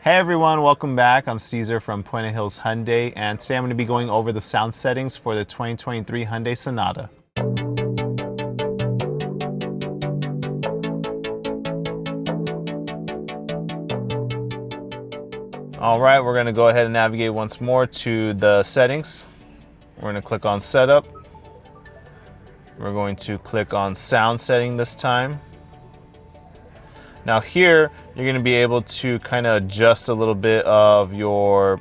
Hey everyone, welcome back. I'm Caesar from Puente Hyundai, and today I'm going to be going over the sound settings for the 2023 Hyundai Sonata. All right, we're going to go ahead and navigate once more to the settings. We're going to click on Setup. We're going to click on Sound Setting this time. Now here, you're going to be able to kind of adjust a little bit of your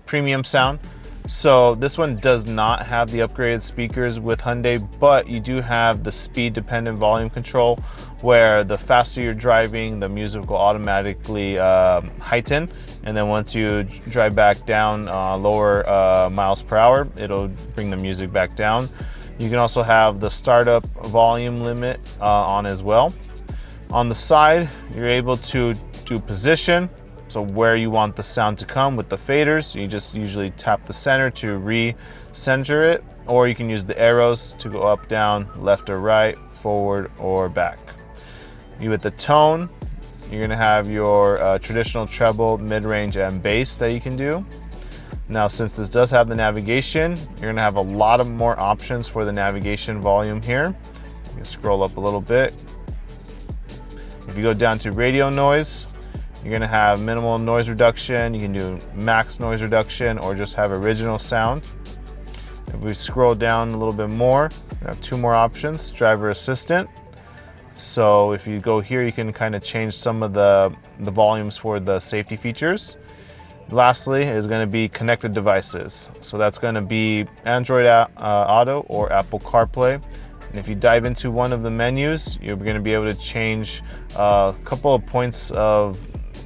premium sound. So this one does not have the upgraded speakers with Hyundai, but you do have the speed dependent volume control where the faster you're driving, the music will automatically heighten. And then once you drive back down lower miles per hour, it'll bring the music back down. You can also have the startup volume limit on as well. On the side, you're able to do position, so where you want the sound to come with the faders. You just usually tap the center to re-center it, or you can use the arrows to go up, down, left or right, forward or back. With the tone, you're gonna have your traditional treble, mid-range, and bass that you can do. Now, since this does have the navigation, you're gonna have a lot of more options for the navigation volume here. You can scroll up a little bit. If you go down to radio noise, you're gonna have minimal noise reduction. You can do max noise reduction or just have original sound. If we scroll down a little bit more, we have two more options. Driver assistant. So if you go here, you can kind of change some of the volumes for the safety features. Lastly is going to be connected devices. So that's going to be Android Auto or Apple CarPlay. And if you dive into one of the menus, you're going to be able to change a couple of points of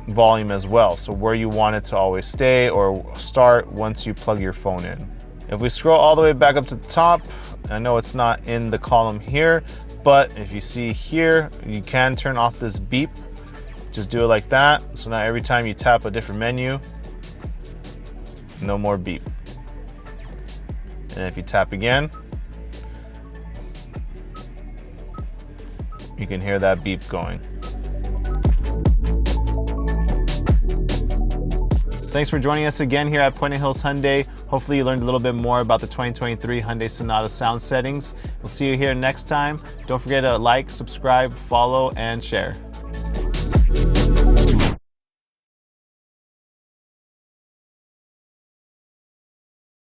volume as well. So where you want it to always stay or start once you plug your phone in. If we scroll all the way back up to the top, I know it's not in the column here, but if you see here, you can turn off this beep. Just do it like that. So now every time you tap a different menu, no more beep. And if you tap again, you can hear that beep going. Thanks for joining us again here at Puente Hyundai. Hopefully you learned a little bit more about the 2023 Hyundai Sonata sound settings. We'll see you here next time. Don't forget to like, subscribe, follow, and share.